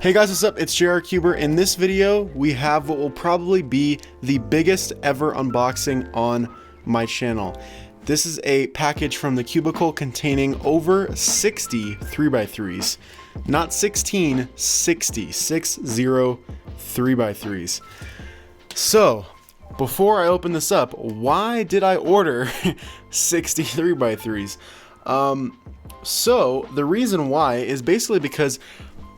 Hey guys, what's up? It's JR Cuber. In this video, we have what will probably be the biggest ever unboxing on my channel. This is a package from the Cubicle containing over 60 3x3s. Not 16, 60. 60 3x3s. So, before I open this up, why did I order 60 3x3s? So, the reason why is basically because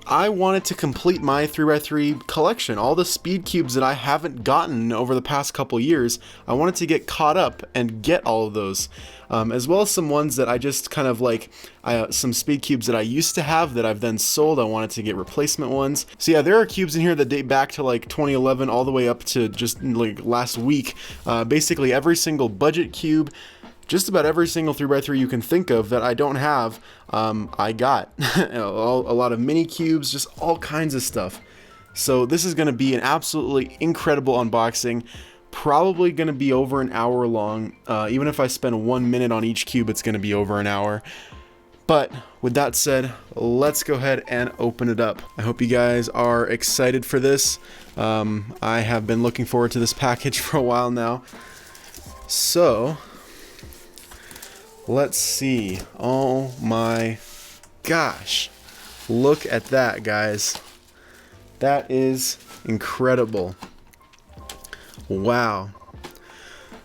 I wanted to complete my 3x3 collection. All the speed cubes that I haven't gotten over the past couple years, I wanted to get caught up and get all of those. As well as some ones that I just kind of like, some speed cubes that I used to have that I've then sold. I wanted to get replacement ones. So yeah, there are cubes in here that date back to like 2011 all the way up to just like last week. Basically every single budget cube, just about every single 3x3 you can think of that I don't have, I got. A lot of mini cubes, just all kinds of stuff. So this is going to be an absolutely incredible unboxing. Probably going to be over an hour long. Even if I spend 1 minute on each cube, it's going to be over an hour. But with that said, let's go ahead and open it up. I hope you guys are excited for this. I have been looking forward to this package for a while now. So let's see. Oh my gosh. Look at that, guys. That is incredible. Wow.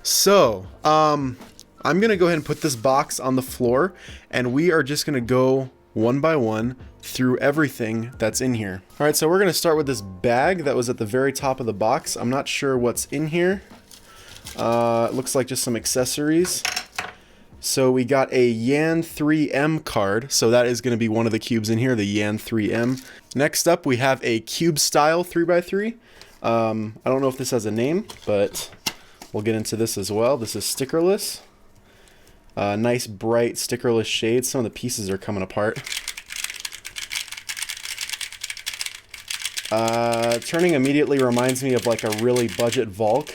So, I'm going to go ahead and put this box on the floor, and we are just going to go one by one through everything that's in here. All right, so we're going to start with this bag that was at the very top of the box. I'm not sure what's in here. It looks like just some accessories. So we got a Gann 3M card, so that is going to be one of the cubes in here, the Gann 3M. Next up, we have a cube style 3x3. I don't know if this has a name, but we'll get into this as well. This is stickerless. Nice bright stickerless shades. Some of the pieces are coming apart. Turning immediately reminds me of like a really budget Volk.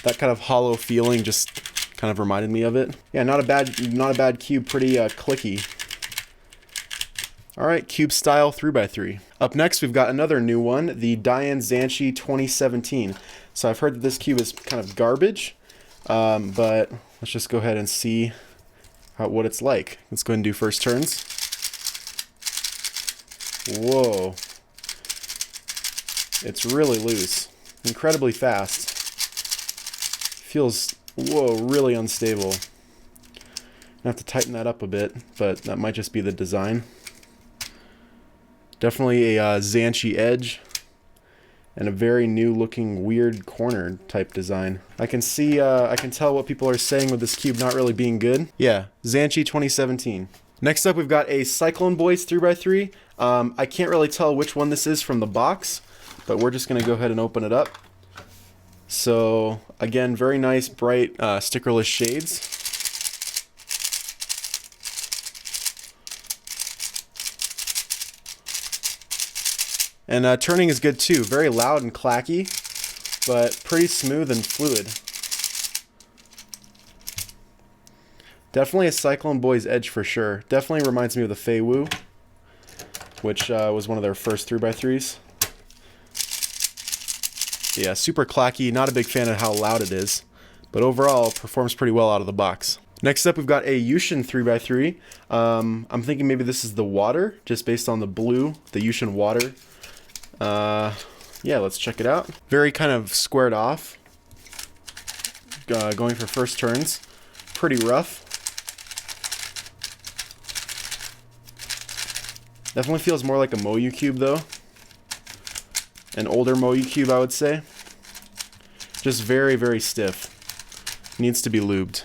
That kind of hollow feeling just kind of reminded me of it. Yeah, not a bad cube, pretty clicky. All right, cube style 3x3. Up next, we've got another new one, the Diane Zanchi 2017. So I've heard that this cube is kind of garbage, but let's just go ahead and see what it's like. Let's go ahead and do first turns. Whoa. It's really loose, incredibly fast. Feels, whoa, really unstable. I have to tighten that up a bit, but that might just be the design. Definitely a Zanchi edge and a very new looking weird corner type design. I can see, I can tell what people are saying with this cube not really being good. Yeah, Zanchi 2017. Next up, we've got a Cyclone Boys 3x3. I can't really tell which one this is from the box, but we're just gonna go ahead and open it up. So again, very nice, bright, stickerless shades. And turning is good too. Very loud and clacky, but pretty smooth and fluid. Definitely a Cyclone Boys edge for sure. Definitely reminds me of the Fei Wu, which was one of their first 3x3s. Yeah, super clacky. Not a big fan of how loud it is, but overall performs pretty well out of the box. Next up, we've got a Yuxin 3x3. I'm thinking maybe this is the water, just based on the blue, the Yuxin water. Yeah, let's check it out. Very kind of squared off. Going for first turns. Pretty rough. Definitely feels more like a Moyu cube though. An older Moyu cube, I would say. Just very, very stiff. Needs to be lubed.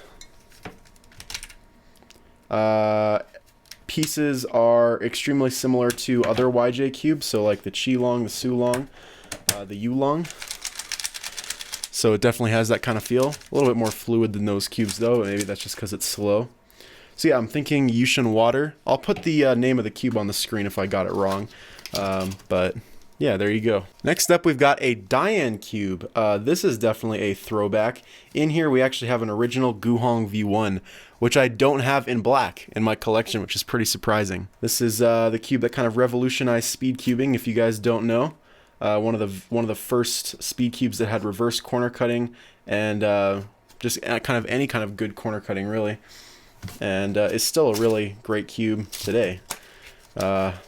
Pieces are extremely similar to other YJ cubes, so like the Qilong, the Sulong, the Yulong. So it definitely has that kind of feel. A little bit more fluid than those cubes though, maybe that's just because it's slow. So yeah, I'm thinking Yuxin water. I'll put the name of the cube on the screen if I got it wrong. But Yeah, there you go. Next up, we've got a Dian cube. This is definitely a throwback. In here, we actually have an original Guhong V1, which I don't have in black in my collection, which is pretty surprising. This is the cube that kind of revolutionized speed cubing, if you guys don't know. One of the first speed cubes that had reverse corner cutting and just kind of any kind of good corner cutting, really. And is still a really great cube today.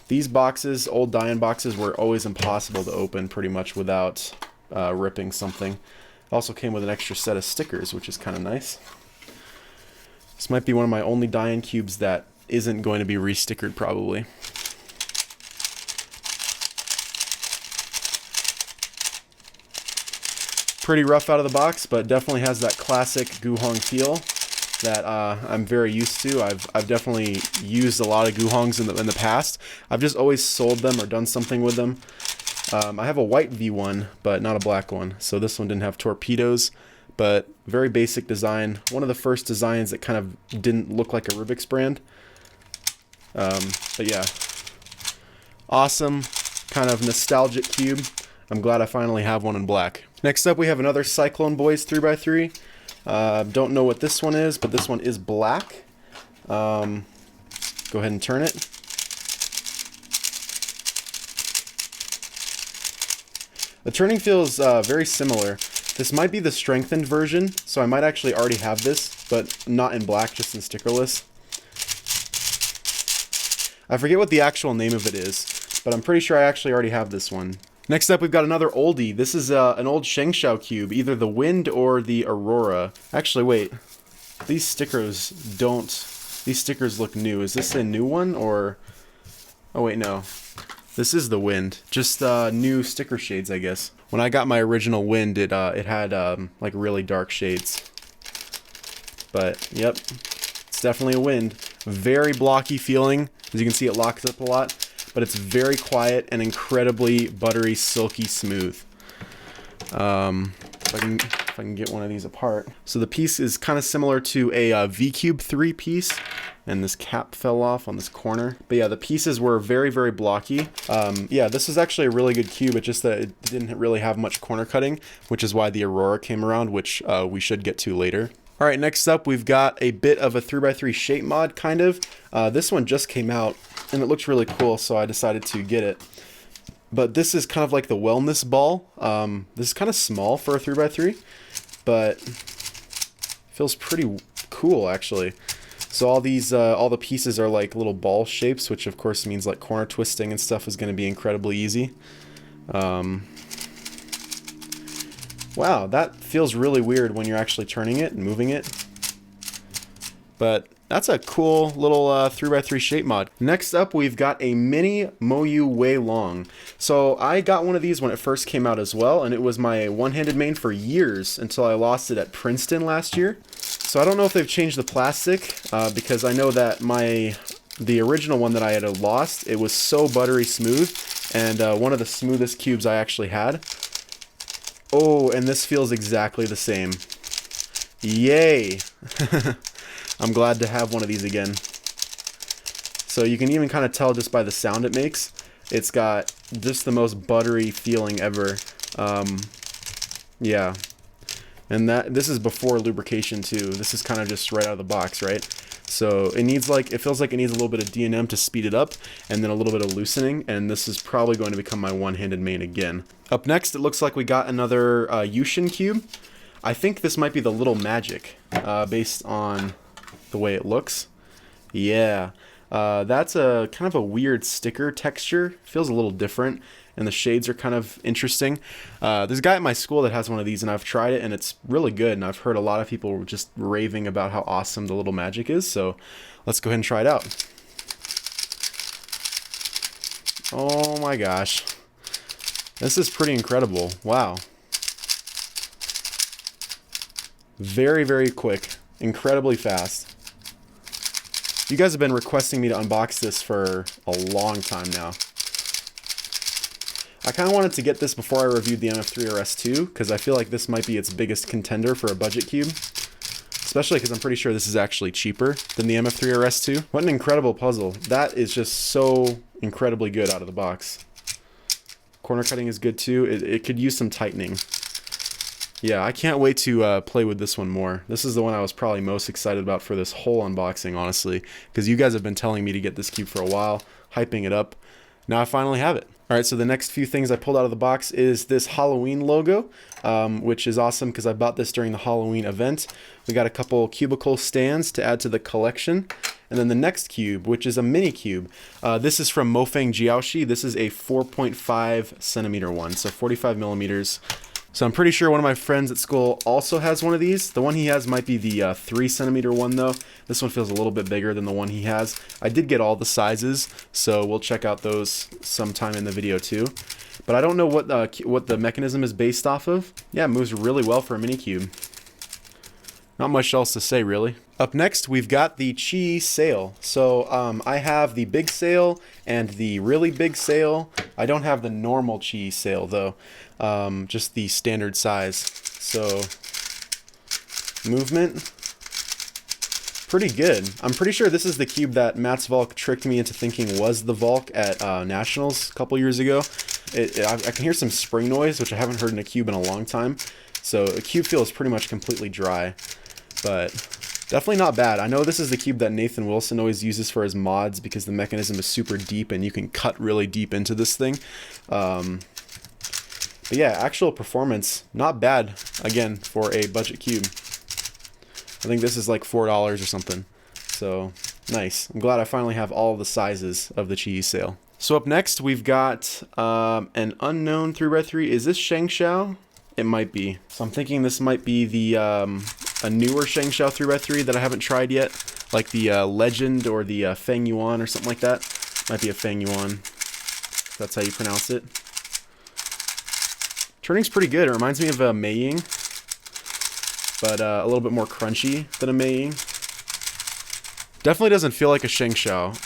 These boxes, old Dian boxes, were always impossible to open pretty much without ripping something. Also came with an extra set of stickers, which is kind of nice. This might be one of my only Dian cubes that isn't going to be restickered probably. Pretty rough out of the box, but definitely has that classic Guhong feel that I'm very used to. I've definitely used a lot of Guhongs in the past. I've just always sold them or done something with them. I have a white V1, but not a black one. So this one didn't have torpedoes, but very basic design. One of the first designs that kind of didn't look like a Rubik's brand. But yeah, awesome, kind of nostalgic cube. I'm glad I finally have one in black. Next up, we have another Cyclone Boys 3x3. Don't know what this one is, but this one is black. Go ahead and turn it. The turning feels very similar. This might be the strengthened version, so I might actually already have this, but not in black, just in stickerless. I forget what the actual name of it is, but I'm pretty sure I actually already have this one. Next up, we've got another oldie. This is an old Shengshao cube, either the Wind or the Aurora. Actually, wait. These stickers don't... These stickers look new. Is this a new one, or... Oh, wait, no. This is the Wind. Just new sticker shades, I guess. When I got my original Wind, it had, like, really dark shades. But, yep. It's definitely a Wind. Very blocky feeling. As you can see, it locks up a lot. But it's very quiet and incredibly buttery, silky smooth. If I can get one of these apart. So the piece is kind of similar to a V-Cube 3 piece, and this cap fell off on this corner. But yeah, the pieces were very, very blocky. Yeah, this is actually a really good cube. It's just that it didn't really have much corner cutting, which is why the Aurora came around, which we should get to later. All right, next up, we've got a bit of a 3x3 shape mod, kind of. This one just came out, and it looks really cool, so I decided to get it. But this is kind of like the wellness ball. This is kind of small for a 3x3, but feels pretty cool, actually. So all these, all the pieces are like little ball shapes, which of course means like corner twisting and stuff is going to be incredibly easy. Wow, that feels really weird when you're actually turning it and moving it. But that's a cool little 3x3 shape mod. Next up, we've got a mini Moyu Wei Long. So I got one of these when it first came out as well, and it was my one-handed main for years until I lost it at Princeton last year. So I don't know if they've changed the plastic, because I know that the original one that I had lost, it was so buttery smooth, and one of the smoothest cubes I actually had. Oh, and this feels exactly the same. Yay! I'm glad to have one of these again. So you can even kind of tell just by the sound it makes. It's got just the most buttery feeling ever. Yeah. And this is before lubrication too. This is kind of just right out of the box, right? So it feels like it needs a little bit of D&M to speed it up, and then a little bit of loosening, and this is probably going to become my one-handed main again. Up next, it looks like we got another Yuxin cube. I think this might be the Little Magic, based on the way it looks. Yeah, that's a kind of a weird sticker texture. Feels a little different, and the shades are kind of interesting. There's a guy at my school that has one of these, and I've tried it, and it's really good, and I've heard a lot of people just raving about how awesome the Little Magic is, so let's go ahead and try it out. Oh my gosh. This is pretty incredible. Wow. Very, very quick. Incredibly fast. You guys have been requesting me to unbox this for a long time now. I kind of wanted to get this before I reviewed the MF3 RS2, because I feel like this might be its biggest contender for a budget cube. Especially because I'm pretty sure this is actually cheaper than the MF3 RS2. What an incredible puzzle. That is just so incredibly good out of the box. Corner cutting is good too. It could use some tightening. Yeah, I can't wait to play with this one more. This is the one I was probably most excited about for this whole unboxing, honestly, because you guys have been telling me to get this cube for a while, hyping it up. Now I finally have it. All right, so the next few things I pulled out of the box is this Halloween logo, which is awesome because I bought this during the Halloween event. We got a couple cubicle stands to add to the collection. And then the next cube, which is a mini cube. This is from Mofeng Jiaoshi. This is a 4.5 centimeter one, so 45 millimeters. So I'm pretty sure one of my friends at school also has one of these. The one he has might be the 3 centimeter one though. This one feels a little bit bigger than the one he has. I did get all the sizes, so we'll check out those sometime in the video too. But I don't know what the mechanism is based off of. Yeah, it moves really well for a mini cube. Not much else to say really. Up next, we've got the Chi sail. So I have the big sail and the really big sail. I don't have the normal Chi sail though, just the standard size. So movement, pretty good. I'm pretty sure this is the cube that Matt's Volk tricked me into thinking was the Volk at Nationals a couple years ago. I can hear some spring noise, which I haven't heard in a cube in a long time. So the cube feels pretty much completely dry, but definitely not bad. I know this is the cube that Nathan Wilson always uses for his mods because the mechanism is super deep and you can cut really deep into this thing. But yeah, actual performance, not bad, again, for a budget cube. I think this is like $4 or something. So, nice. I'm glad I finally have all the sizes of the Chi sail. So up next, we've got an unknown 3x3. Is this Shengshao? It might be. So I'm thinking this might be the a newer Shengshao 3x3 that I haven't tried yet, like the Legend or the Feng Yuan or something like that. Might be a Feng Yuan, if that's how you pronounce it. Turning's pretty good. It reminds me of a Meiying, but a little bit more crunchy than a Meiying. Definitely doesn't feel like a Shengshao.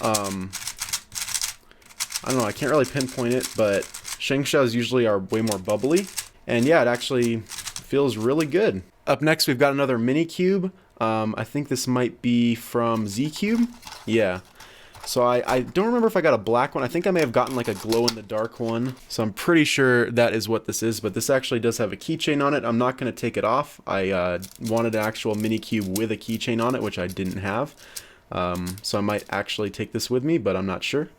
I don't know, I can't really pinpoint it, but Shengshaos usually are way more bubbly. And yeah, it actually feels really good. Up next, we've got another mini cube. I think this might be from Z-Cube. Yeah. So I don't remember if I got a black one. I think I may have gotten like a glow-in-the-dark one. So I'm pretty sure that is what this is. But this actually does have a keychain on it. I'm not going to take it off. I wanted an actual mini cube with a keychain on it, which I didn't have. So I might actually take this with me, but I'm not sure.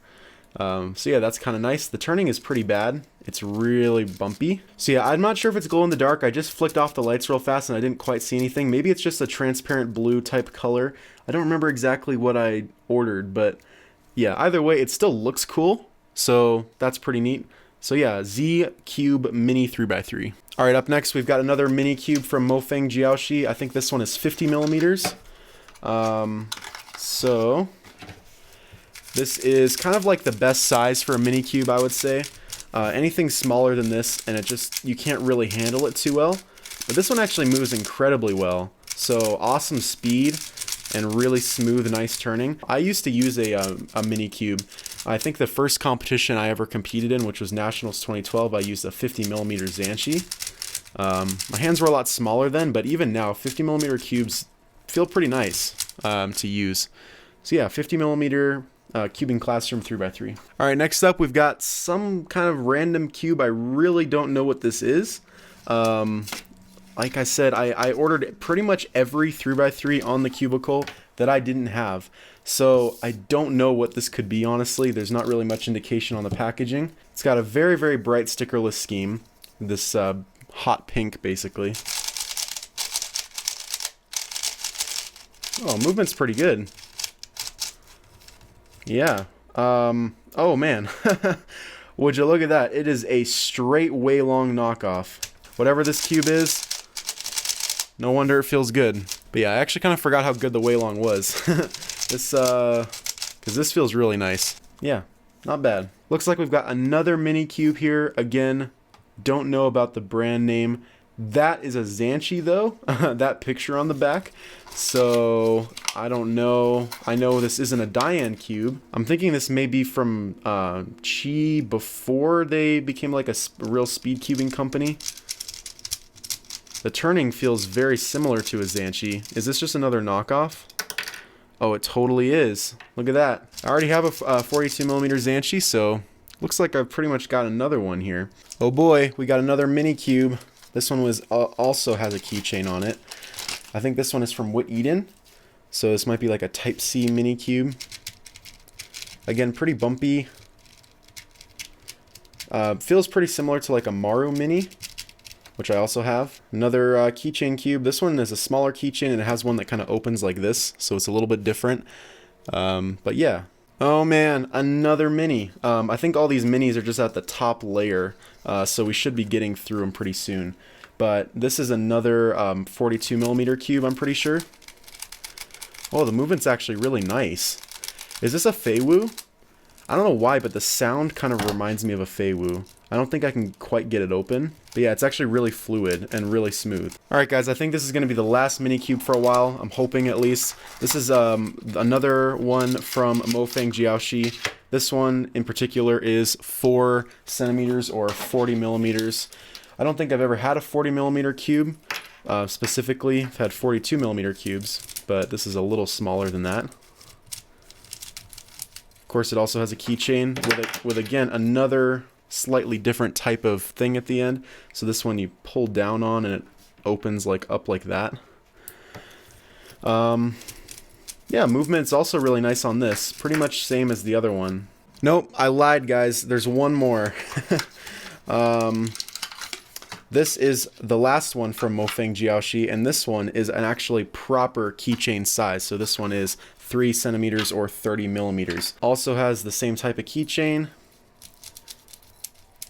So yeah, that's kind of nice. The turning is pretty bad. It's really bumpy. So yeah, I'm not sure if it's glow in the dark. I just flicked off the lights real fast and I didn't quite see anything. Maybe it's just a transparent blue type color. I don't remember exactly what I ordered, but yeah, either way, it still looks cool. So that's pretty neat. So yeah, Z-Cube Mini 3x3. All right, up next, we've got another mini cube from Mofeng Jiaoshi. I think this one is 50 millimeters. So this is kind of like the best size for a mini cube, I would say. Anything smaller than this, and you can't really handle it too well. But this one actually moves incredibly well. So awesome speed and really smooth, nice turning. I used to use a mini cube. I think the first competition I ever competed in, which was Nationals 2012, I used a 50 millimeter Zanshi. My hands were a lot smaller then, but even now, 50 millimeter cubes feel pretty nice to use. So yeah, 50 millimeter cubing classroom 3x3. All right, next up we've got some kind of random cube. I really don't know what this is. Like I said, I ordered pretty much every 3x3 on the cubicle that I didn't have. So I don't know what this could be, honestly. There's not really much indication on the packaging. It's got a very, very bright stickerless scheme. This hot pink, basically. Oh, movement's pretty good. Yeah. Oh man. Would you look at that? It is a straight way long knockoff. Whatever this cube is, no wonder it feels good. But yeah, I actually kind of forgot how good the Weilong was. Because this feels really nice. Yeah, not bad. Looks like we've got another mini cube here. Again, don't know about the brand name. That is a Zanshi though, that picture on the back. So, I don't know. I know this isn't a Diane cube. I'm thinking this may be from Chi before they became like a real speed cubing company. The turning feels very similar to a Zanshi. Is this just another knockoff? Oh, it totally is. Look at that. I already have a 42 millimeter Zanshi, so Looks like I've pretty much got another one here. Oh boy, we got another mini cube. This one was also has a keychain on it. I think this one is from What Eden. So this might be like a Type C mini cube. Again, pretty bumpy. Feels pretty similar to like a Maru mini, which I also have. Another keychain cube. This one is a smaller keychain and it has one that kind of opens like this, so it's a little bit different. But yeah. Oh man, another mini. I think all these minis are just at the top layer, so we should be getting through them pretty soon. But this is another 42mm cube, I'm pretty sure. Oh, the movement's actually really nice. Is this a Feiwu? I don't know why, but the sound kind of reminds me of a Feiwu. I don't think I can quite get it open. But yeah, it's actually really fluid and really smooth. Alright guys, I think this is going to be the last mini cube for a while. I'm hoping at least. This is another one from Mofang Jiaoshi. This one in particular is 4 centimeters or 40 millimeters. I don't think I've ever had a 40mm cube. Specifically, I've had 42mm cubes, but this is a little smaller than that. Of course, it also has a keychain with again another slightly different type of thing at the end. So this one you pull down on and it opens like up like that. Yeah, movement's also really nice on this. Pretty much same as the other one. Nope, I lied, guys. There's one more. This is the last one from Mofang Jiaoshi, and this one is an actually proper keychain size. So this one is 3 centimeters or 30 millimeters. Also has the same type of keychain,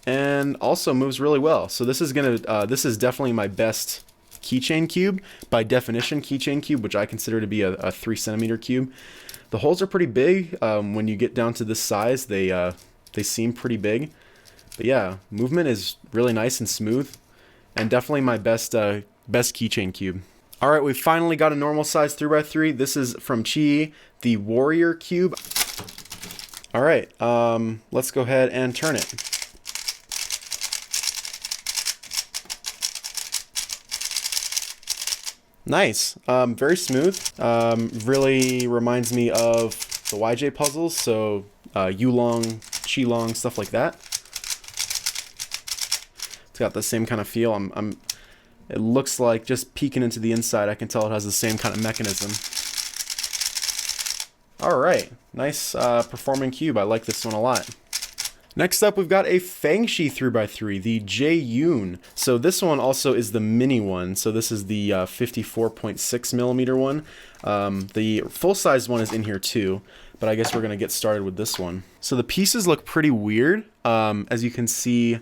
and also moves really well. So this is this is definitely my best keychain cube by definition. Keychain cube, which I consider to be a 3 centimeter cube. The holes are pretty big. When you get down to this size, they seem pretty big. But yeah, movement is really nice and smooth. And definitely my best keychain cube. Alright, we finally got a normal size 3x3. This is from Chi, the Warrior Cube. Alright, let's go ahead and turn it. Nice. Very smooth. Really reminds me of the YJ puzzles, so Yulong, Qilong, stuff like that. It's got the same kind of feel. It looks like, just peeking into the inside, I can tell it has the same kind of mechanism. Alright, nice performing cube. I like this one a lot. Next up, we've got a Fangshi 3x3, the J-Yoon. So this one also is the mini one. So this is the 54.6 millimeter one. The full-size one is in here too, but I guess we're going to get started with this one. So the pieces look pretty weird. As you can see,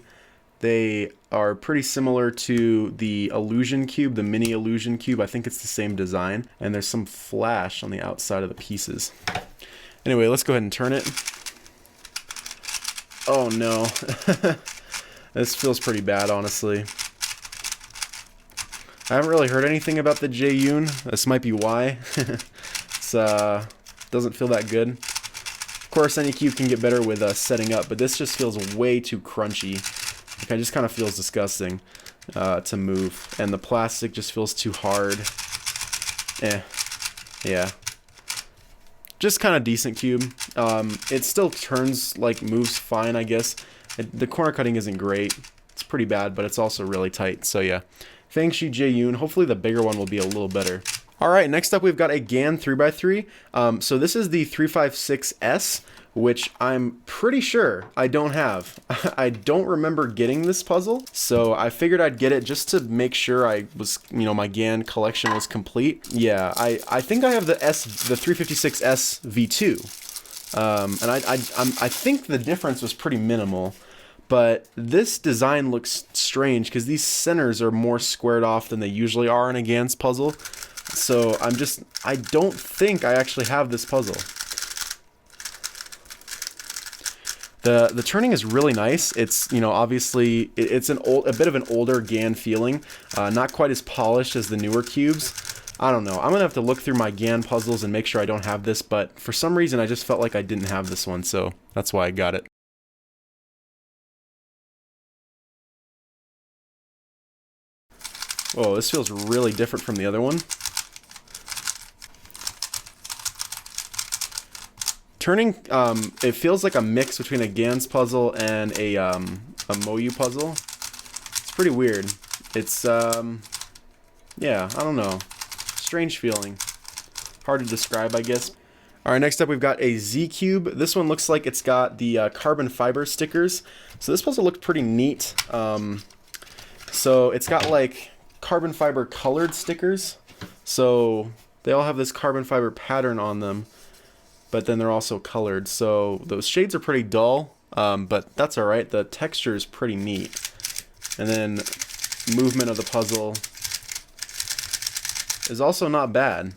they are pretty similar to the Illusion Cube, the mini Illusion Cube. I think it's the same design. And there's some flash on the outside of the pieces. Anyway, let's go ahead and turn it. Oh no. This feels pretty bad, honestly. I haven't really heard anything about the J-Yoon. This might be why. It's doesn't feel that good. Of course, any cube can get better with setting up, but this just feels way too crunchy. Like, it just kind of feels disgusting to move, and the plastic just feels too hard. Yeah. Just kind of decent cube. It still turns, like, moves fine, I guess. The corner cutting isn't great. It's pretty bad, but it's also really tight. So yeah, Fangshi J-Yoon. Hopefully the bigger one will be a little better. Alright, next up we've got a Gann 3x3. So this is the 356S, which I'm pretty sure I don't have. I don't remember getting this puzzle, so I figured I'd get it just to make sure I was, my Gann collection was complete. Yeah, I think I have the 356S V2, and I think the difference was pretty minimal, but this design looks strange because these centers are more squared off than they usually are in a Gann's puzzle. So I don't think I actually have this puzzle. The turning is really nice. It's, obviously it's a bit of an older Gann feeling, not quite as polished as the newer cubes. I don't know. I'm gonna have to look through my Gann puzzles and make sure I don't have this, but for some reason I just felt like I didn't have this one, so that's why I got it. Whoa, this feels really different from the other one. Turning, it feels like a mix between a Gann's puzzle and a Moyu puzzle. It's pretty weird. It's, yeah, I don't know. Strange feeling. Hard to describe, I guess. Alright, next up we've got a Z cube. This one looks like it's got the carbon fiber stickers. So this puzzle looked pretty neat. So it's got like carbon fiber colored stickers. So they all have this carbon fiber pattern on them, but then they're also colored. So those shades are pretty dull, but that's alright. The texture is pretty neat. And then movement of the puzzle is also not bad.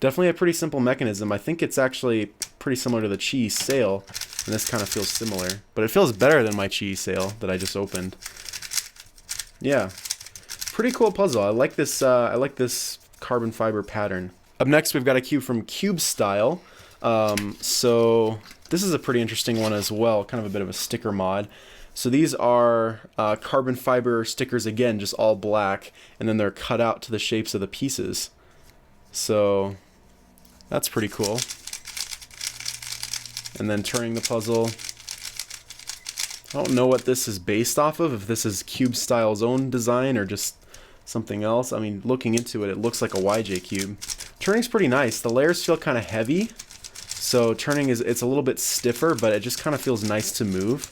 Definitely a pretty simple mechanism. I think it's actually pretty similar to the cheese sail, and this kind of feels similar. But it feels better than my cheese sail that I just opened. Yeah, pretty cool puzzle. I like this carbon fiber pattern. Up next, we've got a cube from Cube Style. So this is a pretty interesting one as well, kind of a bit of a sticker mod. So these are carbon fiber stickers again, just all black, and then they're cut out to the shapes of the pieces. So that's pretty cool. And then turning the puzzle. I don't know what this is based off of, if this is Cube Style's own design or just something else. I mean, looking into it, it looks like a YJ cube. Turning's pretty nice. The layers feel kind of heavy, so turning it's a little bit stiffer, but it just kind of feels nice to move.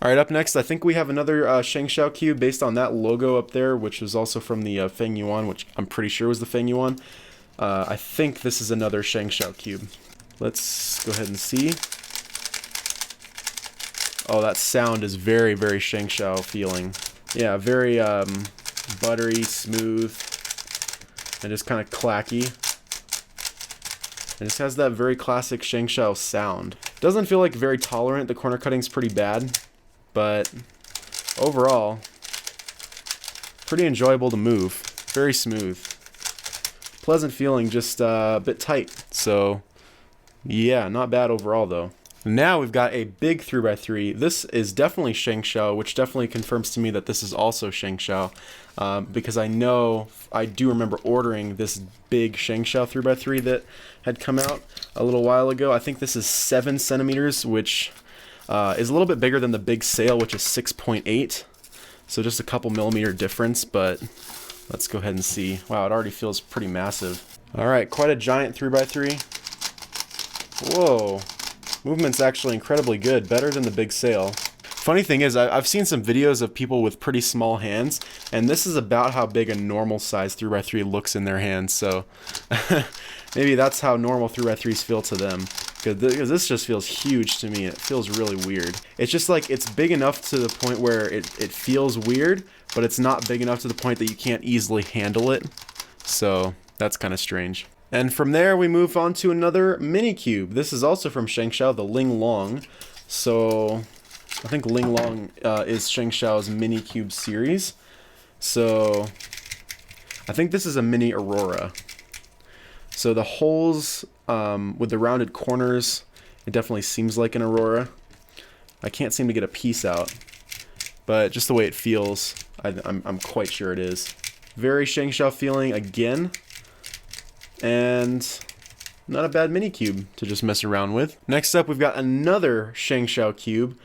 Alright, up next, I think we have another Shengshao cube based on that logo up there, which was also from the Feng Yuan, which I'm pretty sure was the Feng Yuan. I think this is another Shengshao cube. Let's go ahead and see. Oh, that sound is very, very Shengshao feeling. Yeah, very buttery, smooth, and just kind of clacky. It just has that very classic Shengshao sound. Doesn't feel like very tolerant. The corner cutting's pretty bad, but overall, pretty enjoyable to move. Very smooth. Pleasant feeling, just a bit tight. So, yeah, not bad overall though. Now we've got a big 3x3. This is definitely Shengshao, which definitely confirms to me that this is also Shengshao, because I do remember ordering this big Shengshao 3x3 that had come out a little while ago. I think this is 7 centimeters, which is a little bit bigger than the big sail, which is 6.8. So just a couple millimeter difference, but let's go ahead and see. Wow, it already feels pretty massive. All right, quite a giant 3x3. Whoa. Movement's actually incredibly good, better than the big sail. Funny thing is, I've seen some videos of people with pretty small hands, and this is about how big a normal size 3x3 looks in their hands, so maybe that's how normal 3x3s feel to them. Because this just feels huge to me. It feels really weird. It's just like, it's big enough to the point where it feels weird, but it's not big enough to the point that you can't easily handle it. So that's kind of strange. And from there we move on to another mini cube. This is also from Shengshao, the Ling Long. So I think Ling Long is Shengshao's mini cube series. So I think this is a mini Aurora. So the holes with the rounded corners, it definitely seems like an Aurora. I can't seem to get a piece out, but just the way it feels, I'm quite sure it is. Very Shengshao feeling again. And not a bad mini cube to just mess around with. Next up, we've got another Shengshao cube.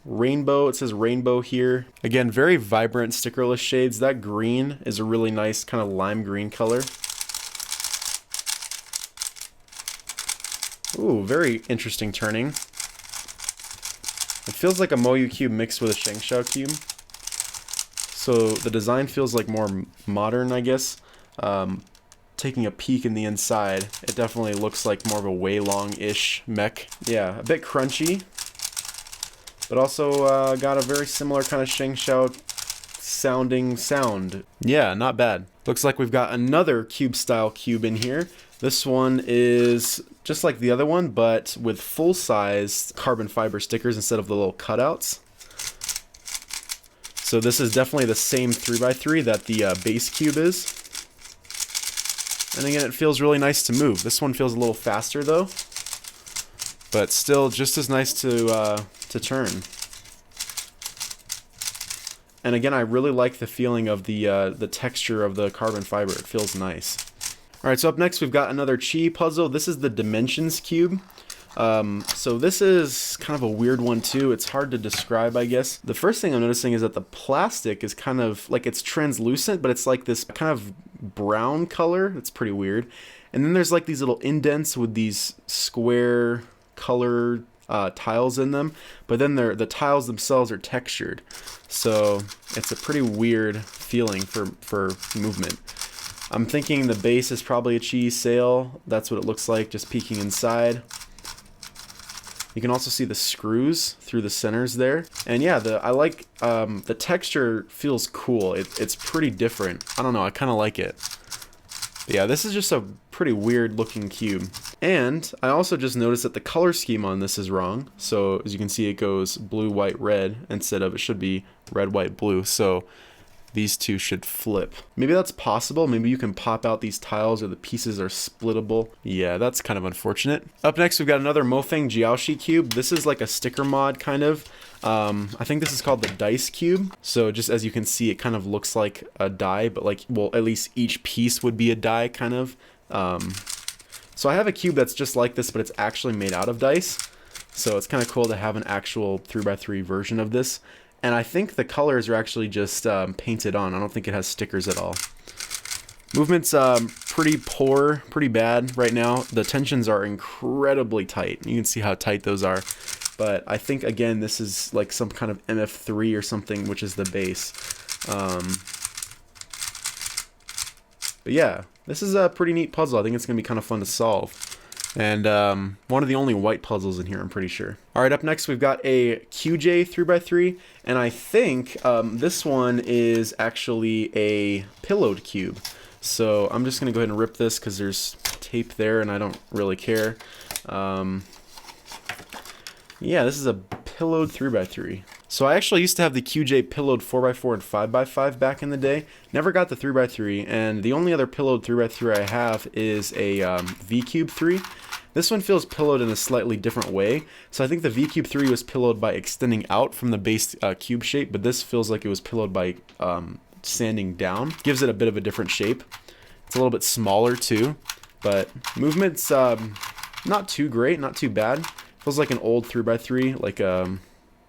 Rainbow, it says rainbow here. Again, very vibrant stickerless shades. That green is a really nice kind of lime green color. Ooh, very interesting turning. It feels like a Moyu cube mixed with a Shengshao cube. So the design feels like more modern, I guess. Taking a peek in the inside, it definitely looks like more of a Wei Long-ish mech. Yeah, a bit crunchy, but also got a very similar kind of Shengshao sounding sound. Yeah, not bad. Looks like we've got another cube style cube in here. This one is just like the other one, but with full-size carbon fiber stickers instead of the little cutouts. So this is definitely the same 3x3 that the base cube is. And again, it feels really nice to move. This one feels a little faster though, but still just as nice to turn. And again, I really like the feeling of the texture of the carbon fiber. It feels nice. Alright, so up next we've got another Chi puzzle. This is the Dimensions Cube. So this is kind of a weird one too. It's hard to describe, I guess. The first thing I'm noticing is that the plastic is kind of like, it's translucent, but it's like this kind of brown color. It's pretty weird. And then there's like these little indents with these square color tiles in them, but then the tiles themselves are textured. So it's a pretty weird feeling for movement. I'm thinking the base is probably a Chi sail. That's what it looks like, just peeking inside. You can also see the screws through the centers there. And yeah, I like the texture feels cool. It's pretty different. I don't know, I kind of like it. But yeah, this is just a pretty weird looking cube. And I also just noticed that the color scheme on this is wrong. So as you can see, it goes blue, white, red instead of, it should be red, white, blue. So these two should flip. Maybe that's possible. Maybe you can pop out these tiles or the pieces are splittable. Yeah, that's kind of unfortunate. Up next, we've got another Mofeng Jiaoshi cube. This is like a sticker mod kind of. I think this is called the Dice Cube. So just as you can see, it kind of looks like a die, but like, well, at least each piece would be a die kind of. So I have a cube that's just like this, but it's actually made out of dice. So it's kind of cool to have an actual 3x3 version of this. And I think the colors are actually just painted on. I don't think it has stickers at all. Movement's pretty poor, pretty bad right now. The tensions are incredibly tight. You can see how tight those are. But I think, again, this is like some kind of MF3 or something, which is the base. But yeah, this is a pretty neat puzzle. I think it's going to be kind of fun to solve. And one of the only white puzzles in here, I'm pretty sure. Alright, up next we've got a QJ 3x3, and I think this one is actually a pillowed cube. So I'm just going to go ahead and rip this because there's tape there and I don't really care. Yeah, this is a pillowed 3x3. So I actually used to have the QJ pillowed 4x4 and 5x5 back in the day. Never got the 3x3, and the only other pillowed 3x3 I have is a V-Cube 3. This one feels pillowed in a slightly different way. So I think the V-Cube 3 was pillowed by extending out from the base cube shape, but this feels like it was pillowed by sanding down. Gives it a bit of a different shape. It's a little bit smaller too, but movement's not too great, not too bad. Feels like an old 3x3, like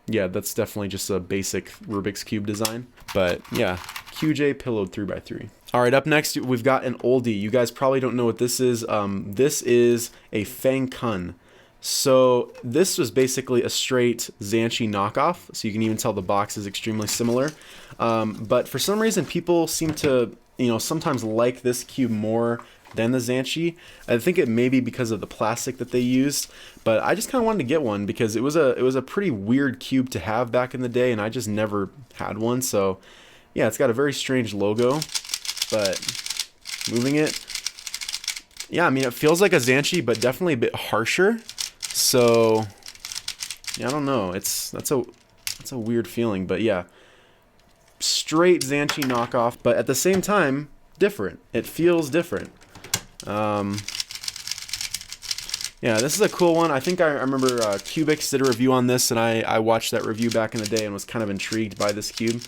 yeah, that's definitely just a basic Rubik's Cube design. But yeah, QJ pillowed 3x3. Alright, up next we've got an oldie. You guys probably don't know what this is. This is a Fang Kun. So this was basically a straight Zhanchi knockoff. So you can even tell the box is extremely similar. But for some reason people seem to, sometimes like this cube more than the Zhanchi. I think it may be because of the plastic that they used, but I just kind of wanted to get one because it was a pretty weird cube to have back in the day, and I just never had one. So yeah, it's got a very strange logo, but moving it, yeah, I mean, it feels like a Zhanchi, but definitely a bit harsher. So yeah, I don't know. That's a weird feeling, but yeah, straight Zhanchi knockoff, but at the same time different. It feels different. Yeah, this is a cool one. I think I remember Cubix did a review on this, and I watched that review back in the day and was kind of intrigued by this cube.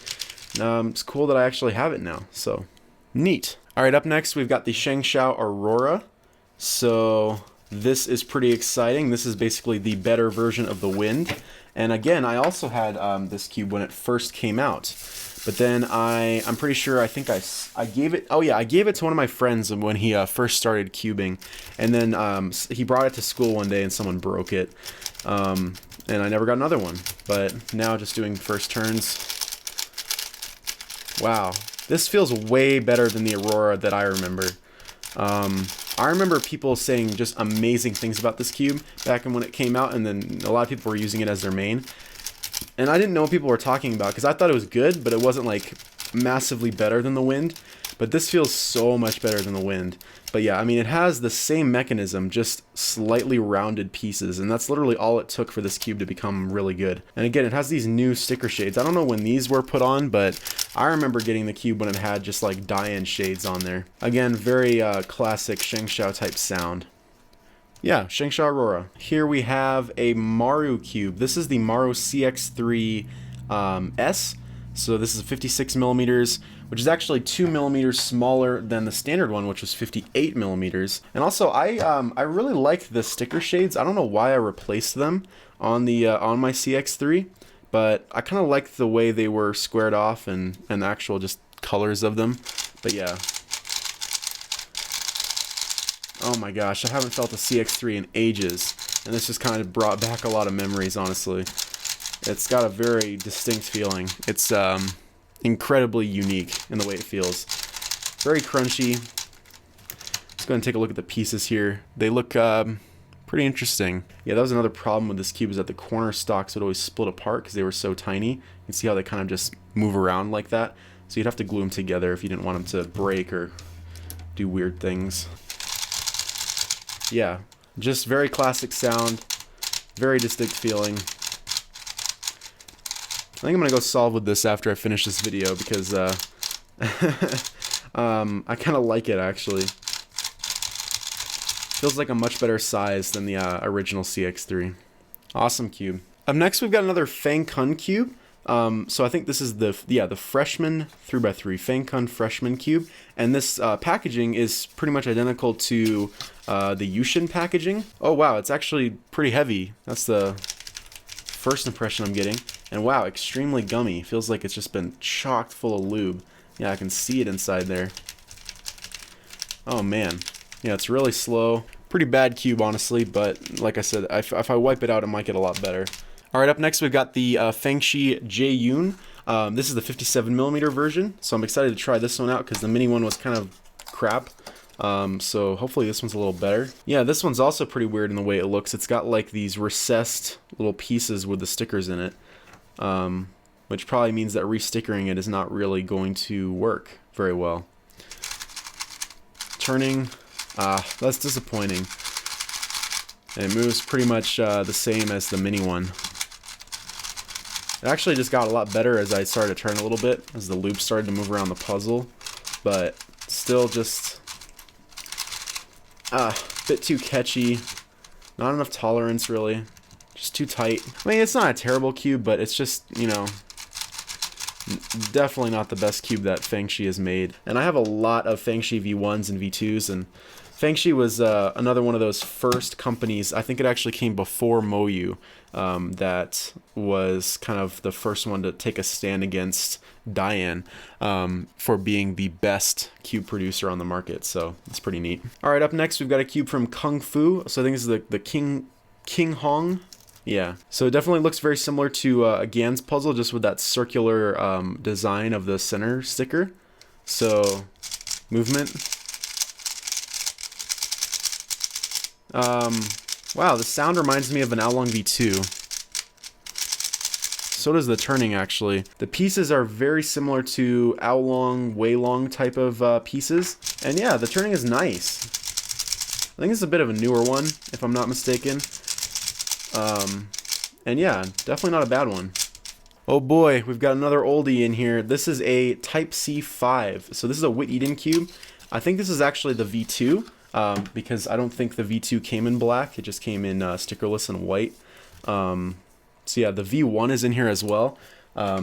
It's cool that I actually have it now, so neat. Alright, up next we've got the Shengshao Aurora. So this is pretty exciting. This is basically the better version of the Wind. And again, I also had this cube when it first came out. But then I'm pretty sure, I think I gave it, oh yeah, I gave it to one of my friends when he first started cubing. And then he brought it to school one day and someone broke it. And I never got another one. But now just doing first turns. Wow, this feels way better than the Aurora that I remember. I remember people saying just amazing things about this cube back when it came out, and then a lot of people were using it as their main. And I didn't know what people were talking about because I thought it was good, but it wasn't like massively better than the Wind. But this feels so much better than the Wind. But yeah, I mean, it has the same mechanism, just slightly rounded pieces, and that's literally all it took for this cube to become really good. And again, it has these new sticker shades. I don't know when these were put on, but I remember getting the cube when it had just like die-in shades on there. Again, very classic Shengshao type sound. Yeah, Shengshao Aurora. Here we have a Maru cube. This is the Maru CX3 S. So this is 56 millimeters which is actually 2 millimeters smaller than the standard one, which was 58 millimeters. And also, I really like the sticker shades. I don't know why I replaced them on the on my CX3, but I kind of like the way they were squared off and the actual just colors of them. But yeah. Oh my gosh, I haven't felt a CX3 in ages, and this just kind of brought back a lot of memories, honestly. It's got a very distinct feeling. It's incredibly unique in the way it feels. Very crunchy. Let's go ahead and take a look at the pieces here. They look pretty interesting. Yeah, that was another problem with this cube, is that the corner stalks would always split apart because they were so tiny. You can see how they kind of just move around like that. So you'd have to glue them together if you didn't want them to break or do weird things. Yeah, just very classic sound, very distinct feeling. I think I'm gonna go solve with this after I finish this video because I kind of like it actually. Feels like a much better size than the original CX3. Awesome cube. Up next, we've got another Fang Kun cube. So I think this is the freshman 3x3 Fang Kun freshman cube, and this packaging is pretty much identical to the Yuxin packaging. Oh wow, it's actually pretty heavy. That's the first impression I'm getting. And wow, extremely gummy. Feels like it's just been chocked full of lube. Yeah, I can see it inside there. Oh man, yeah, it's really slow. Pretty bad cube, honestly, but like I said, if I wipe it out, it might get a lot better. Alright, up next we've got the Fangshi Jaeyun. This is the 57mm version, so I'm excited to try this one out because the mini one was kind of crap. So hopefully this one's a little better. Yeah, this one's also pretty weird in the way it looks. It's got like these recessed little pieces with the stickers in it, which probably means that re-stickering it is not really going to work very well. Turning, that's disappointing. It moves pretty much the same as the mini one. It actually just got a lot better as I started to turn a little bit, as the loop started to move around the puzzle, but still just a bit too catchy, not enough tolerance really, just too tight. I mean, it's not a terrible cube, but it's just, you know, definitely not the best cube that Fangshi has made. And I have a lot of Fangshi V1s and V2s, and Fangshi was another one of those first companies. I think it actually came before Moyu. That was kind of the first one to take a stand against Diane for being the best cube producer on the market. So it's pretty neat. All right, up next we've got a cube from Kung Fu. So I think this is the King Hong. Yeah, so it definitely looks very similar to a Gann's puzzle, just with that circular design of the center sticker. So movement. Wow, the sound reminds me of an Oolong V2. So does the turning, actually. The pieces are very similar to Oolong, Weilong type of pieces. And yeah, the turning is nice. I think it's a bit of a newer one, if I'm not mistaken. And yeah, definitely not a bad one. Oh boy, we've got another oldie in here. This is a Type C5. So this is a Whit Eden cube. I think this is actually the V2. Because I don't think the V2 came in black, it just came in stickerless and white. So yeah, the V1 is in here as well.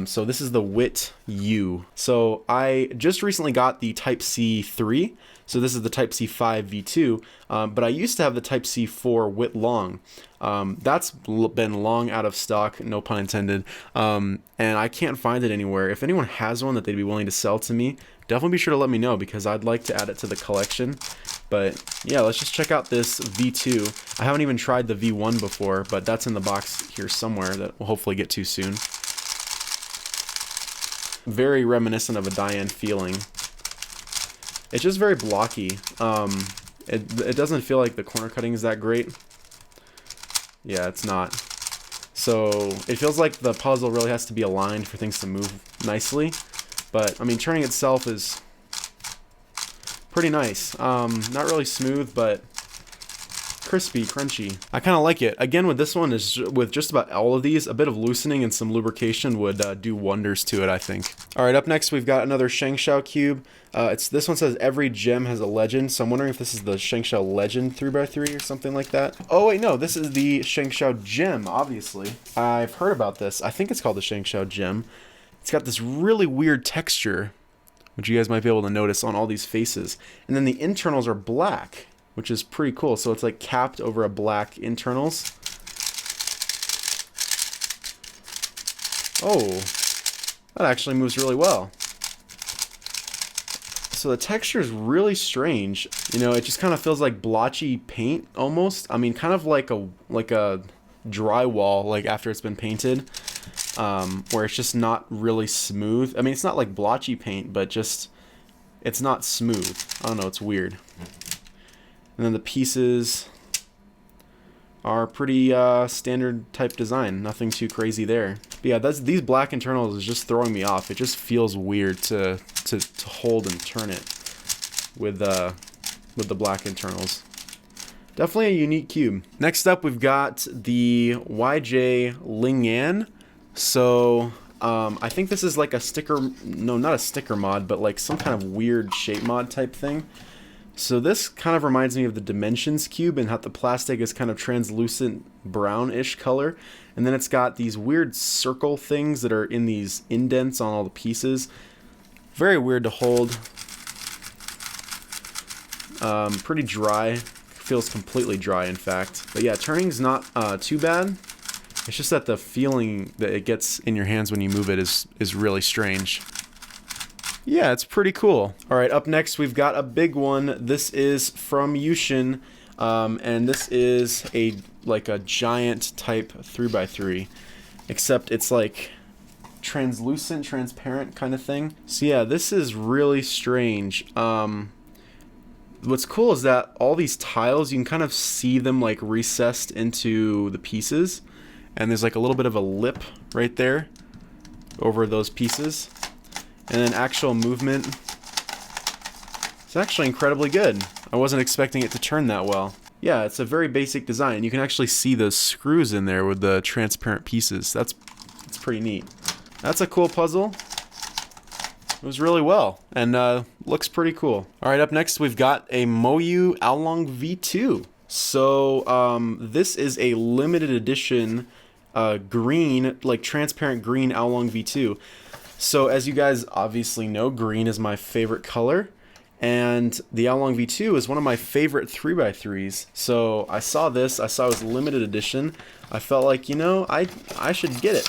So this is the Whit U. So I just recently got the Type C3, so this is the Type C5 V2, but I used to have the Type C4 Whit Long. That's been long out of stock, no pun intended, and I can't find it anywhere. If anyone has one that they'd be willing to sell to me, definitely be sure to let me know because I'd like to add it to the collection. But yeah, let's just check out this V2. I haven't even tried the V1 before, but that's in the box here somewhere that we'll hopefully get to soon. Very reminiscent of a Diane feeling. It's just very blocky. It doesn't feel like the corner cutting is that great. Yeah, it's not. So it feels like the puzzle really has to be aligned for things to move nicely. But I mean, turning itself is pretty nice. Not really smooth, but crispy, crunchy. I kind of like it. Again, with this one, is with just about all of these, a bit of loosening and some lubrication would do wonders to it, I think. All right, up next, we've got another Shengshao cube. This one says every gem has a legend, so I'm wondering if this is the Shengshao Legend 3x3 or something like that. Oh wait, no, this is the Shengshao Gem, obviously. I've heard about this. I think it's called the Shengshao Gem. It's got this really weird texture which you guys might be able to notice on all these faces. And then the internals are black, which is pretty cool. So it's like capped over a black internals. Oh, that actually moves really well. So the texture is really strange. You know, it just kind of feels like blotchy paint almost. I mean, kind of like a drywall, like after it's been painted, where it's just not really smooth. I mean, it's not like blotchy paint, but just it's not smooth. I don't know, it's weird. And then the pieces are pretty standard type design. Nothing too crazy there. But yeah, these black internals is just throwing me off. It just feels weird to hold and turn it with the black internals. Definitely a unique cube. Next up, we've got the YJ Lingan. So I think this is like a sticker, no, not a sticker mod, but like some kind of weird shape mod type thing. So this kind of reminds me of the Dimensions cube and how the plastic is kind of translucent brownish color. And then it's got these weird circle things that are in these indents on all the pieces. Very weird to hold. Pretty dry. Feels completely dry, in fact. But yeah, turning's not too bad. It's just that the feeling that it gets in your hands when you move it is really strange. Yeah, it's pretty cool. Alright, up next we've got a big one. This is from Yuxin, and this is like a giant type 3x3, except it's like translucent, transparent kind of thing. So yeah, this is really strange. What's cool is that all these tiles, you can kind of see them like recessed into the pieces, and there's like a little bit of a lip right there over those pieces. And then actual movement, it's actually incredibly good. I wasn't expecting it to turn that well. Yeah, it's a very basic design. You can actually see those screws in there with the transparent pieces. That's pretty neat. That's a cool puzzle. It was really well, and looks pretty cool. All right, up next we've got a Moyu Aolong V2. So this is a limited edition green, like transparent green Aolong V2. So as you guys obviously know, green is my favorite color, and the Aolong V2 is one of my favorite 3x3s. So I saw this, I saw it was limited edition. I felt like, you know, I should get it.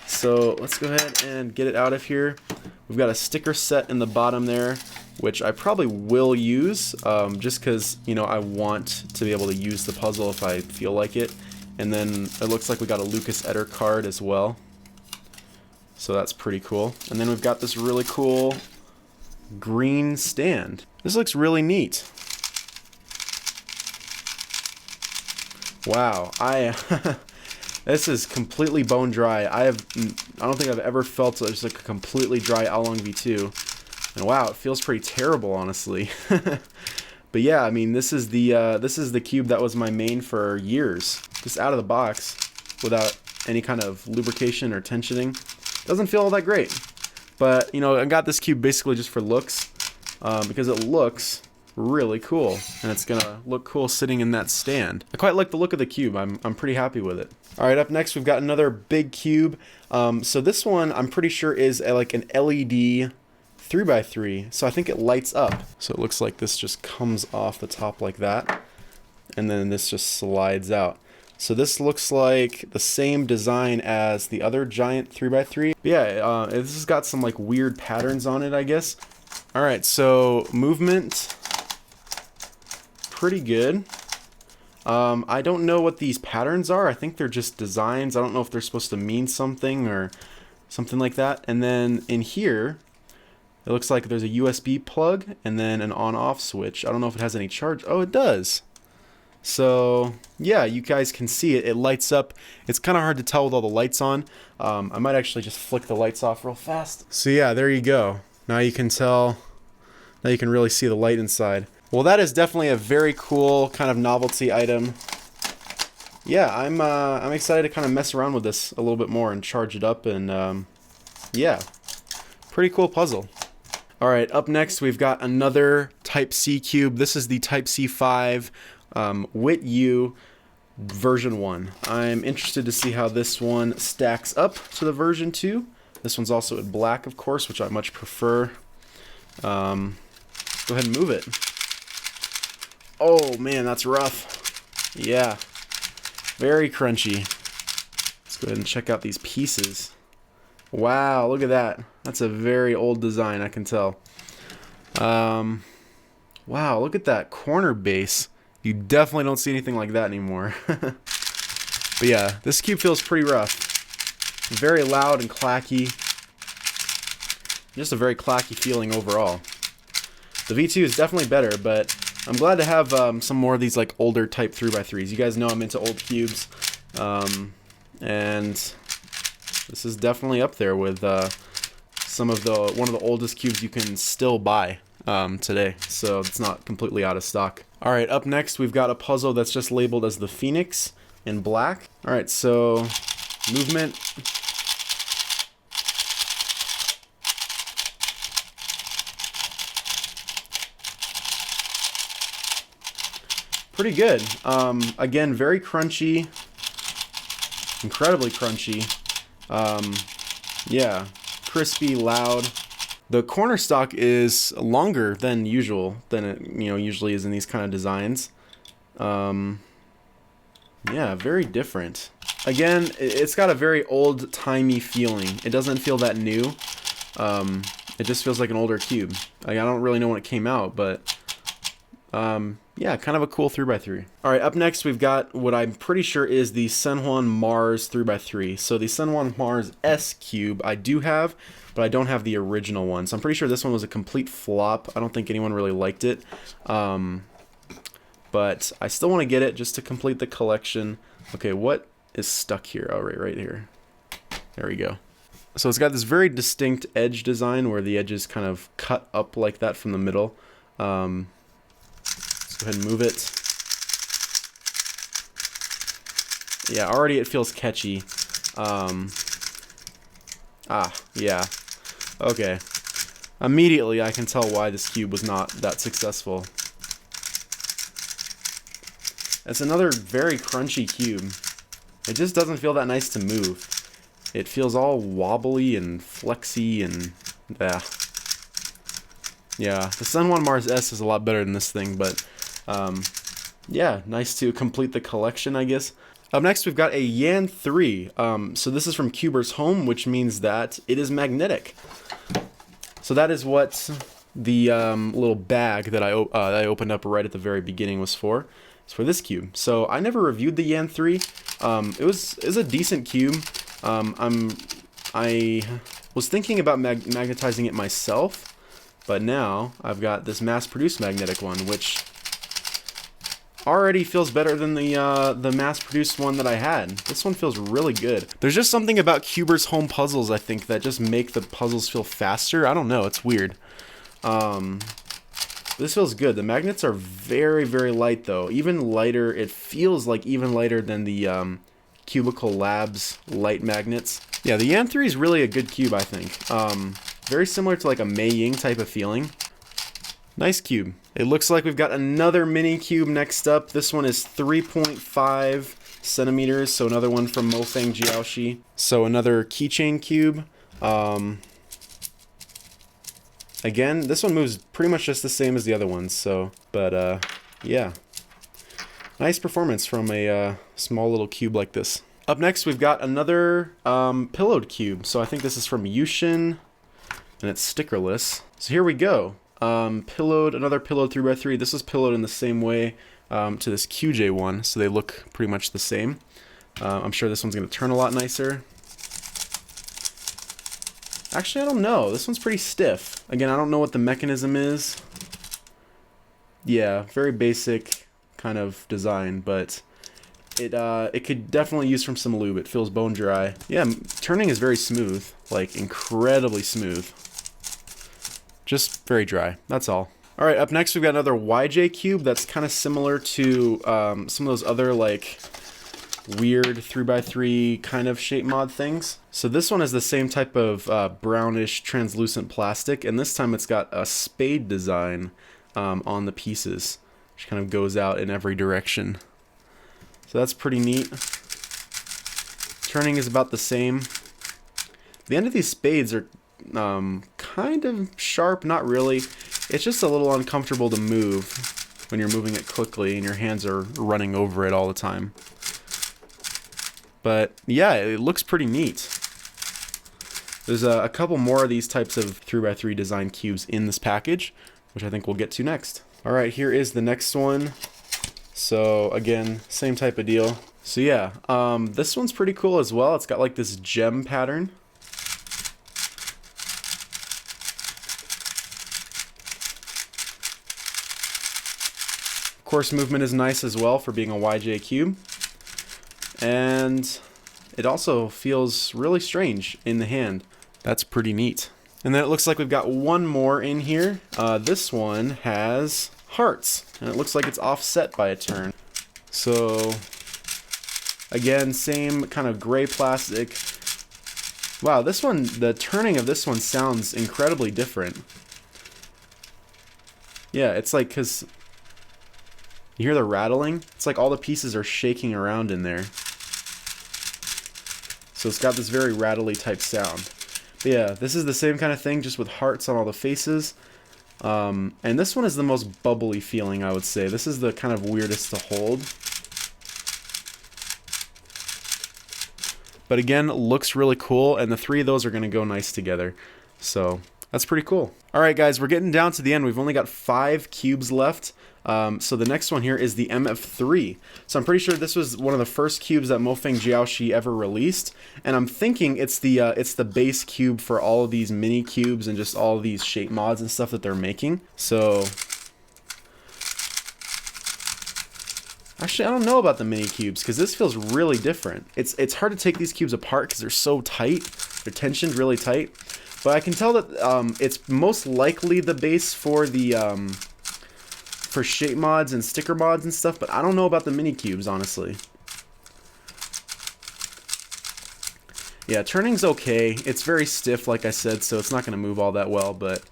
So let's go ahead and get it out of here. We've got a sticker set in the bottom there, which I probably will use, just because, you know, I want to be able to use the puzzle if I feel like it. And then it looks like we got a Lucas Etter card as well. So that's pretty cool. And then we've got this really cool green stand. This looks really neat. Wow, this is completely bone dry. I don't think I've ever felt just like a completely dry Aolong V2. And wow, it feels pretty terrible, honestly. But yeah, I mean, this is the cube that was my main for years. Just out of the box, without any kind of lubrication or tensioning. Doesn't feel all that great, but you know, I got this cube basically just for looks, because it looks really cool, and it's gonna look cool sitting in that stand. I quite like the look of the cube. I'm pretty happy with it. All right, up next we've got another big cube. So this one I'm pretty sure is like an LED 3x3. So I think it lights up. So it looks like this just comes off the top like that, and then this just slides out. So this looks like the same design as the other giant 3x3. But yeah, this has got some like weird patterns on it, I guess. All right, so movement, pretty good. I don't know what these patterns are. I think they're just designs. I don't know if they're supposed to mean something or something like that. And then in here, it looks like there's a USB plug and then an on-off switch. I don't know if it has any charge. Oh, it does. So yeah, you guys can see it. It lights up. It's kind of hard to tell with all the lights on. I might actually just flick the lights off real fast. So yeah, there you go. Now you can tell. Now you can really see the light inside. Well, that is definitely a very cool kind of novelty item. Yeah, I'm excited to kind of mess around with this a little bit more and charge it up, and yeah, pretty cool puzzle. All right, up next we've got another Type C cube. This is the Type C5 WIT U version 1. I'm interested to see how this one stacks up to the version 2. This one's also in black, of course, which I much prefer. Go ahead and move it. Oh man, that's rough. Yeah, very crunchy. Let's go ahead and check out these pieces. Wow, look at that. That's a very old design, I can tell. Wow, look at that corner base. You definitely don't see anything like that anymore. But yeah, this cube feels pretty rough. Very loud and clacky. Just a very clacky feeling overall. The V2 is definitely better, but I'm glad to have some more of these like older type 3x3s. You guys know I'm into old cubes. And this is definitely up there with one of the oldest cubes you can still buy today. So it's not completely out of stock. All right, up next we've got a puzzle that's just labeled as the Phoenix in black. All right, so movement. Pretty good. Again, very crunchy. Incredibly crunchy. Yeah, crispy, loud. The corner stock is longer than usual, than it usually is in these kind of designs. Yeah, very different. Again, it's got a very old-timey feeling. It doesn't feel that new. It just feels like an older cube. Like, I don't really know when it came out, but yeah, kind of a cool 3x3. All right, up next we've got what I'm pretty sure is the San Juan Mars 3x3. So the San Juan Mars S cube I do have, but I don't have the original one. So I'm pretty sure this one was a complete flop. I don't think anyone really liked it. But I still want to get it just to complete the collection. Okay, what is stuck here? Oh, right here. There we go. So it's got this very distinct edge design where the edges kind of cut up like that from the middle. Let's go ahead and move it. Yeah, already it feels catchy. Yeah. Okay. Immediately I can tell why this cube was not that successful. It's another very crunchy cube. It just doesn't feel that nice to move. It feels all wobbly and flexy and yeah, the San Juan Mars S is a lot better than this thing, but yeah, nice to complete the collection, I guess. Up next, we've got a Yan 3. So this is from Cuber's Home, which means that it is magnetic. So that is what the little bag that I opened up right at the very beginning was for. It's for this cube. So I never reviewed the Yan 3. It was a decent cube. I was thinking about magnetizing it myself, but now I've got this mass-produced magnetic one, which already feels better than the mass-produced one that I had. This one feels really good. There's just something about Cuber's Home puzzles, I think, that just make the puzzles feel faster. I don't know, it's weird. This feels good. The magnets are very, very light, though. Even lighter. It feels like even lighter than the Cubicle Labs light magnets. Yeah, the Yan 3 is really a good cube, I think. Very similar to like a Mei Ying type of feeling. Nice cube. It looks like we've got another mini cube next up. This one is 3.5 centimeters, so another one from Mofeng Jiaoshi. So another keychain cube. Again, this one moves pretty much just the same as the other ones, so, but yeah. Nice performance from a small little cube like this. Up next, we've got another pillowed cube. So I think this is from Yuxin, and it's stickerless. So here we go. Another pillowed 3x3. This is pillowed in the same way to this QJ one, so they look pretty much the same. I'm sure this one's going to turn a lot nicer. Actually, I don't know. This one's pretty stiff. Again, I don't know what the mechanism is. Yeah, very basic kind of design, but it could definitely use from some lube. It feels bone dry. Yeah, turning is very smooth, like incredibly smooth. Just very dry, that's all. All right, up next we've got another YJ cube that's kind of similar to some of those other like weird 3x3 kind of shape mod things. So this one is the same type of brownish translucent plastic, and this time it's got a spade design on the pieces, which kind of goes out in every direction. So that's pretty neat. Turning is about the same. The end of these spades are kind of sharp, not really. It's just a little uncomfortable to move when you're moving it quickly and your hands are running over it all the time. But yeah, it looks pretty neat. There's a couple more of these types of 3x3 design cubes in this package, which I think we'll get to next. All right, here is the next one. So again, same type of deal. So yeah, this one's pretty cool as well. It's got like this gem pattern. Of course, movement is nice as well for being a YJ cube. And it also feels really strange in the hand. That's pretty neat. And then it looks like we've got one more in here. This one has hearts, and it looks like it's offset by a turn. So again, same kind of gray plastic. Wow, this one, the turning of this one sounds incredibly different. Yeah, it's like, because you hear the rattling? It's like all the pieces are shaking around in there. So it's got this very rattly type sound. But yeah, this is the same kind of thing, just with hearts on all the faces. And this one is the most bubbly feeling, I would say. This is the kind of weirdest to hold. But again, looks really cool, and the three of those are going to go nice together. So that's pretty cool. All right, guys, we're getting down to the end. We've only got 5 cubes left. So the next one here is the MF3. So I'm pretty sure this was one of the first cubes that Mofeng Jiaoshi ever released, and I'm thinking it's the base cube for all of these mini cubes and just all of these shape mods and stuff that they're making. So actually, I don't know about the mini cubes because this feels really different. It's hard to take these cubes apart because they're so tight. They're tensioned really tight. But I can tell that it's most likely the base for the for shape mods and sticker mods and stuff, but I don't know about the mini cubes, honestly. Yeah, turning's okay. It's very stiff, like I said, so it's not going to move all that well, but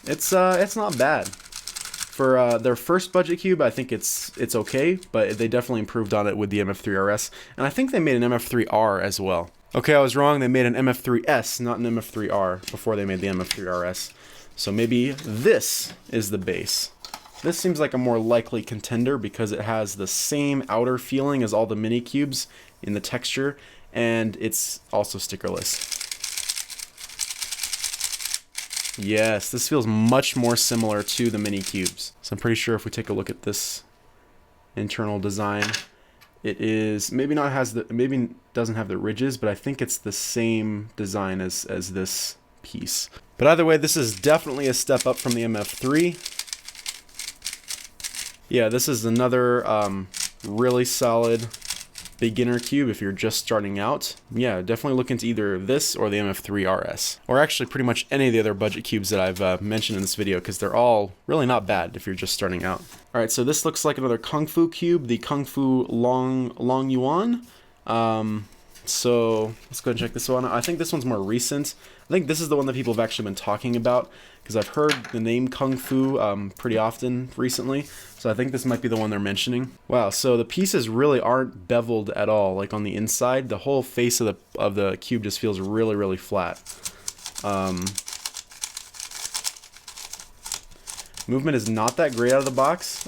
it's not bad. For their first budget cube, I think it's okay, but they definitely improved on it with the MF3RS, and I think they made an MF3R as well. Okay, I was wrong. They made an MF3S, not an MF3R, before they made the MF3RS. So maybe this is the base. This seems like a more likely contender because it has the same outer feeling as all the mini cubes in the texture, and it's also stickerless. Yes, this feels much more similar to the mini cubes. So I'm pretty sure if we take a look at this internal design, it is maybe doesn't have the ridges, but I think it's the same design as this piece. But either way, this is definitely a step up from the MF3. Yeah, this is another really solid beginner cube if you're just starting out. Yeah, definitely look into either this or the MF3RS. Or actually pretty much any of the other budget cubes that I've mentioned in this video, because they're all really not bad if you're just starting out. Alright, so this looks like another Kung Fu cube, the Kung Fu Long Yuan. So let's go ahead and check this one out. I think this one's more recent. I think this is the one that people have actually been talking about, because I've heard the name Kung Fu pretty often recently. So I think this might be the one they're mentioning. Wow, so the pieces really aren't beveled at all, like on the inside. The whole face of the cube just feels really, really flat. Movement is not that great out of the box.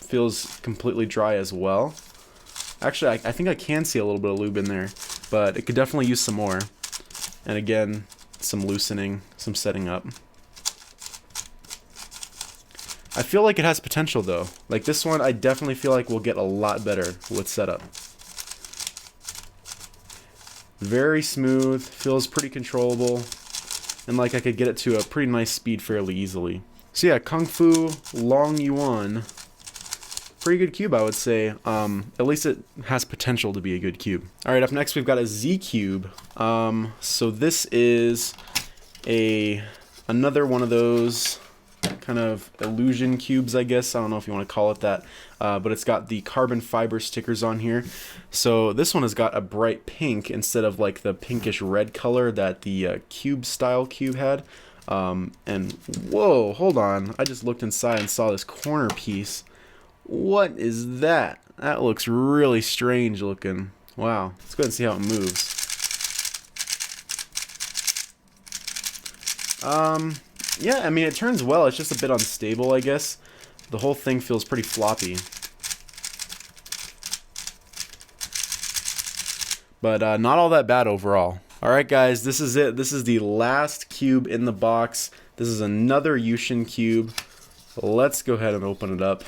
Feels completely dry as well. Actually, I think I can see a little bit of lube in there, but it could definitely use some more. And again, some loosening, some setting up. I feel like it has potential though. Like this one, I definitely feel like will get a lot better with setup. Very smooth, feels pretty controllable, and like I could get it to a pretty nice speed fairly easily. So yeah, Kung Fu Long Yuan. Pretty good cube, I would say. At least it has potential to be a good cube. Alright, up next we've got a Z cube. So this is another one of those kind of illusion cubes, I guess. I don't know if you want to call it that. But it's got the carbon fiber stickers on here. So this one has got a bright pink instead of like the pinkish red color that the cube style cube had. And whoa, hold on. I just looked inside and saw this corner piece. What is that? That looks really strange looking. Wow. Let's go ahead and see how it moves. Yeah, I mean, it turns well. It's just a bit unstable, I guess. The whole thing feels pretty floppy. But not all that bad overall. Alright guys, this is it. This is the last cube in the box. This is another Yuxin cube. Let's go ahead and open it up.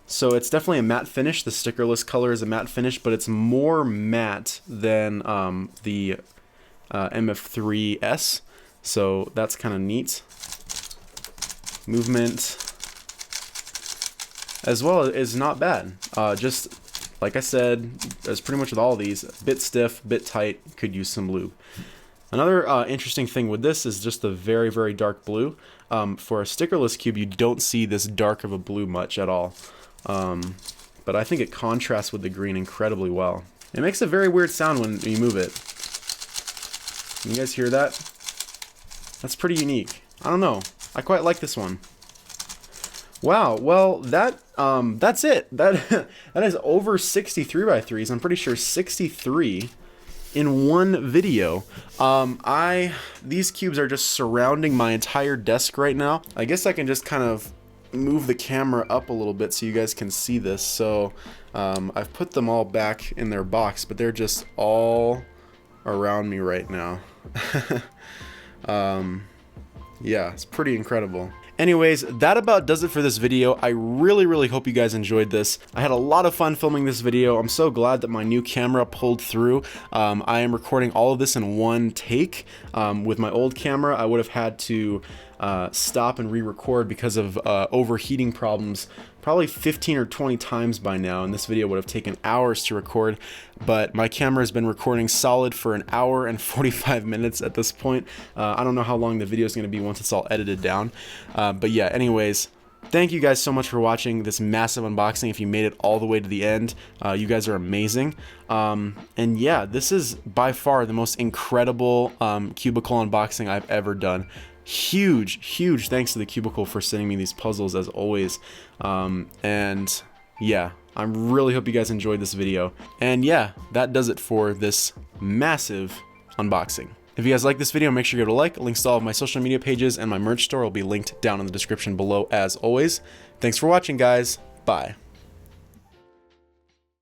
So it's definitely a matte finish. The stickerless color is a matte finish, but it's more matte than the MF3S. So that's kind of neat. Movement as well is not bad. Just like I said, as pretty much with all of these, bit stiff, bit tight, could use some lube. Another interesting thing with this is just the very, very dark blue. For a stickerless cube, you don't see this dark of a blue much at all. But I think it contrasts with the green incredibly well. It makes a very weird sound when you move it. Can you guys hear that? That's pretty unique. I don't know. I quite like this one. Wow, well, that's it. That is over 60 3x3s. I'm pretty sure 63 in one video. These cubes are just surrounding my entire desk right now. I guess I can just kind of move the camera up a little bit so you guys can see this. So I've put them all back in their box, but they're just all around me right now. Yeah, it's pretty incredible. Anyways, that about does it for this video. I really hope you guys enjoyed this. I had a lot of fun filming this video. I'm so glad that my new camera pulled through. I am recording all of this in one take. With my old camera, I would have had to stop and re-record because of overheating problems probably 15 or 20 times by now, and this video would have taken hours to record, but my camera has been recording solid for an hour and 45 minutes at this point. I don't know how long the video is going to be once it's all edited down, but yeah, anyways, thank you guys so much for watching this massive unboxing. If you made it all the way to the end, you guys are amazing. And yeah, this is by far the most incredible cubicle unboxing I've ever done. Huge thanks to the Cubicle for sending me these puzzles as always. And yeah, I really hope you guys enjoyed this video. And yeah, that does it for this massive unboxing. If you guys like this video, make sure you give it a like. Links to all of my social media pages and my merch store will be linked down in the description below as always. Thanks for watching, guys. Bye.